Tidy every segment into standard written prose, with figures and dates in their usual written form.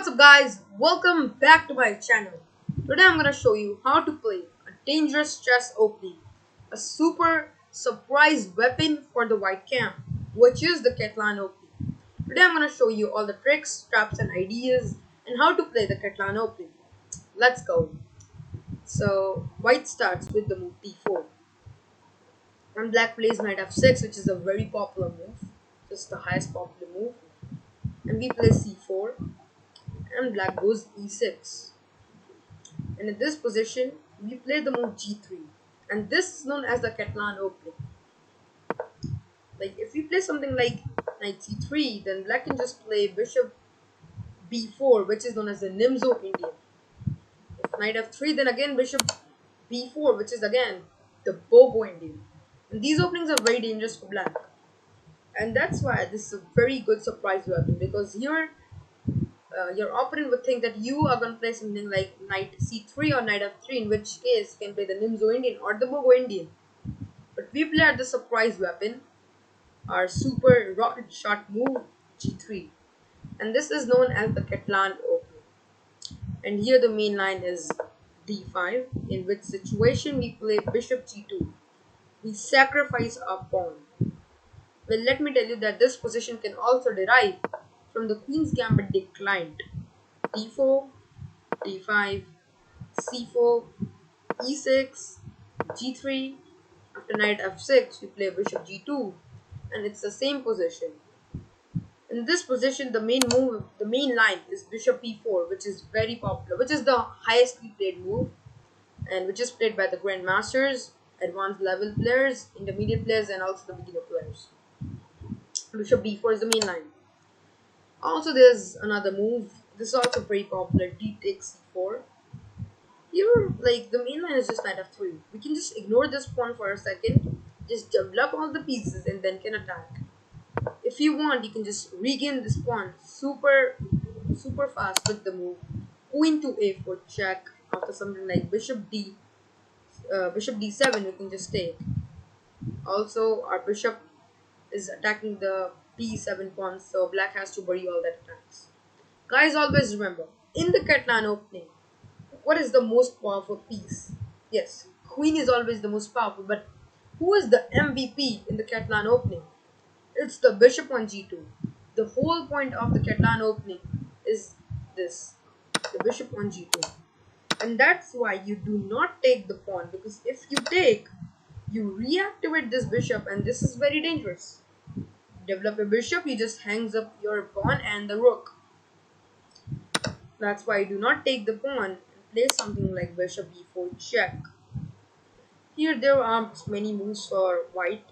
What's up guys, welcome back to my channel. Today I'm gonna show you how to play a dangerous chess opening, a super surprise weapon for the white camp, which is the Catalan opening. Today I'm gonna show you all the tricks, traps and ideas and how to play the Catalan opening. Let's go. So white starts with the move d4 and black plays knight f6, which is a very popular move, just the highest popular move, and we play c4 and black goes e6, and in this position we play the move g3, and this is known as the Catalan opening. Like if we play something like knight c3, then black can just play bishop b4, which is known as the Nimzo Indian. If knight f3, then again bishop b4, which is again the Bobo Indian. And these openings are very dangerous for black, and that's why this is a very good surprise weapon, because here your opponent would think that you are going to play something like knight c3 or knight f3, in which case you can play the Nimzo Indian or the Bogo Indian. But we play the surprise weapon, our super rocket shot move g3, and this is known as the Catalan opening. And here the main line is d5, in which situation we play bishop g2. We sacrifice our pawn. Well, let me tell you that this position can also derive from the Queen's Gambit declined. d4, d5, c4, e6, g3. After knight f6, we play bishop g2, and it's the same position. In this position, the main line is bishop e4, which is very popular, which is the highest played move, and which is played by the grandmasters, advanced level players, intermediate players, and also the beginner players. Bishop b4 is the main line. Also, there's another move. This is also very popular. D takes c4. Here, like the main line is just knight f3. We can just ignore this pawn for a second, just develop all the pieces, and then can attack. If you want, you can just regain this pawn super fast with the move queen to a4 check. After something like bishop d7, we can just take. Also, our bishop is attacking the b7 pawn, so black has to bury all that attacks. Guys, always remember, in the Catalan opening, what is the most powerful piece? Yes, queen is always the most powerful, but who is the MVP in the Catalan opening? It's the bishop on g2. The whole point of the Catalan opening is this, the bishop on g2. And that's why you do not take the pawn, because if you take, you reactivate this bishop, and this is very dangerous. Develop a bishop, he just hangs up your pawn and the rook. That's why you do not take the pawn and play something like bishop b4 check. Here there are many moves for white.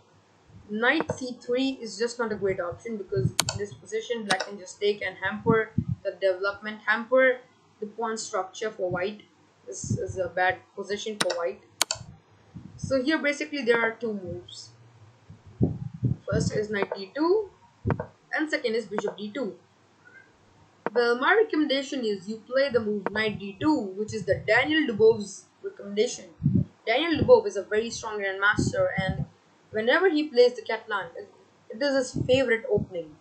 Knight c3 is just not a great option, because in this position black can just take and hamper the development, hamper the pawn structure for white. This is a bad position for white. So here basically there are two moves. First is knight d2 and second is bishop d2. Well, my recommendation is you play the move knight d2, which is the Daniel Dubov's recommendation. Daniel Dubov is a very strong grandmaster, and whenever he plays the Catalan, it is his favorite opening.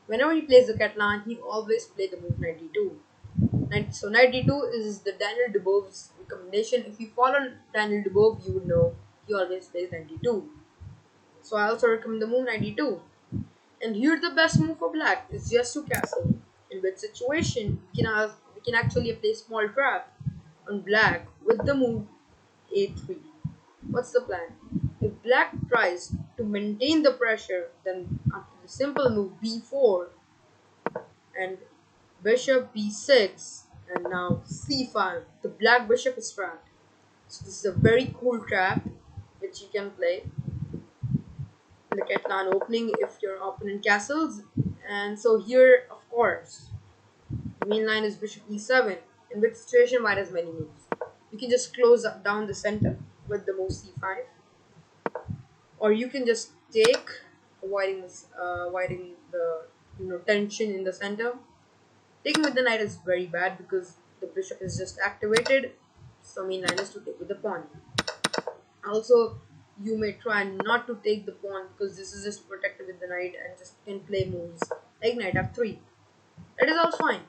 Whenever he plays the Catalan, he always plays the move knight d2. So knight d2 is the Daniel Dubov's recommendation. If you follow Daniel Dubov, you would know he always plays knight d2. So I also recommend the move knight d2. And here the best move for black is just to castle, in which situation we can actually play small trap on black with the move a3. What's the plan? If black tries to maintain the pressure, then after the simple move b4 and bishop b6 and now c5, the black bishop is trapped. So this is a very cool trap which you can play in the Catalan opening if your opponent castles. And so here, of course, the main line is bishop e7, in which situation white has many moves. You can just close down the center with the move c5, or you can just take, avoiding the tension in the center. Taking with the knight is very bad because the bishop is just activated, so main line is to take with the pawn. Also, you may try not to take the pawn, because this is just protected with the knight and just can play moves like knight f3. That is all fine.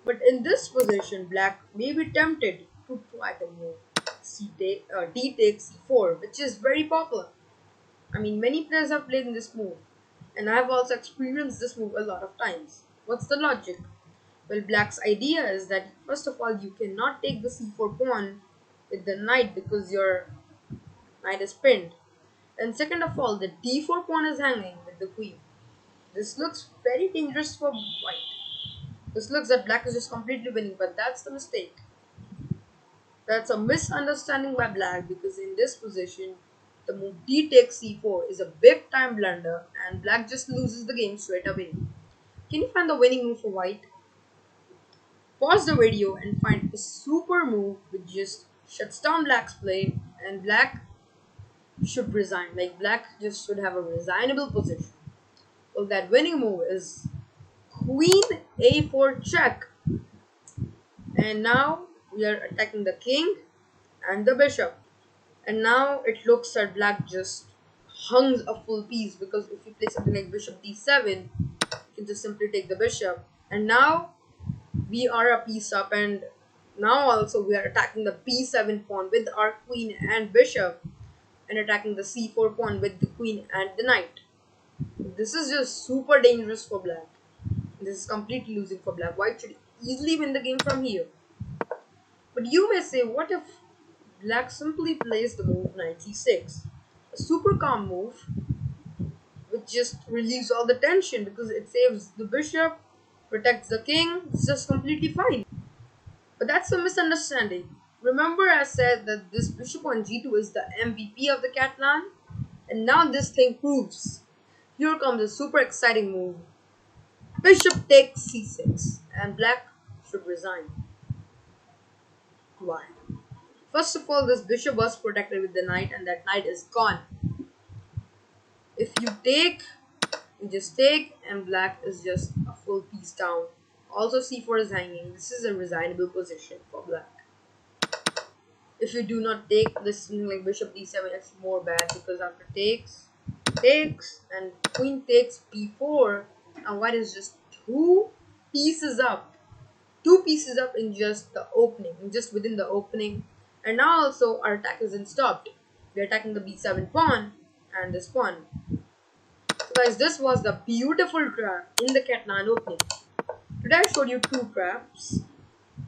But in this position, black may be tempted to try the move D takes c4, which is very popular. I mean, many players have played in this move, and I have also experienced this move a lot of times. What's the logic? Well, black's idea is that first of all, you cannot take the c4 pawn with the knight because your knight is pinned. And second of all, the d4 pawn is hanging with the queen. This looks very dangerous for white. This looks that black is just completely winning, but that's the mistake. That's a misunderstanding by black because in this position, the move d takes c4 is a big time blunder and black just loses the game straight away. Can you find the winning move for white? Pause the video and find a super move which just shuts down black's play and black should resign. Like black just should have a resignable position. Well, that winning move is queen a4 check. And now we are attacking the king and the bishop. And now it looks that black just hung a full piece because if you play something like bishop d7, you can just simply take the bishop. And now we are a piece up, and now also we are attacking the b7 pawn with our queen and bishop and attacking the c4 pawn with the queen and the knight. This is just super dangerous for black. This is completely losing for black. White should easily win the game from here. But you may say, what if black simply plays the move knight c6? A super calm move which just relieves all the tension because it saves the bishop, protects the king. It's just completely fine. But that's a misunderstanding. Remember I said that this bishop on g2 is the MVP of the Catalan? And now this thing proves. Here comes a super exciting move. Bishop takes c6 and black should resign. Why? First of all, this bishop was protected with the knight and that knight is gone. If you take, you just take and black is just a full piece down. Also c4 is hanging. This is a resignable position for black. If you do not take this thing like bishop d7, it's more bad because after takes, and queen takes b4, and white is just two pieces up. Two pieces up in just the opening, just within the opening. And now also our attack isn't stopped. We're attacking the b7 pawn and this pawn. So guys, this was the beautiful trap in the Catalan opening. Today I showed you two traps.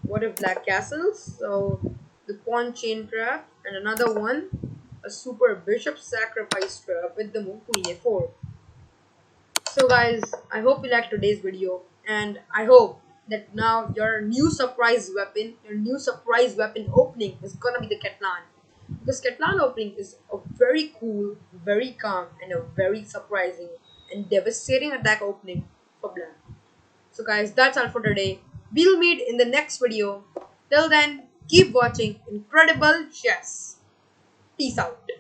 What if black castles? So the pawn chain trap, and another one, a super bishop sacrifice trap with the move queen a4. So guys, I hope you liked today's video, and I hope that now your new surprise weapon opening is gonna be the Catalan. Because Catalan opening is a very cool, very calm, and a very surprising and devastating attack opening for black. So guys, that's all for today. We'll meet in the next video. Till then, keep watching Incredible Chess. Peace out.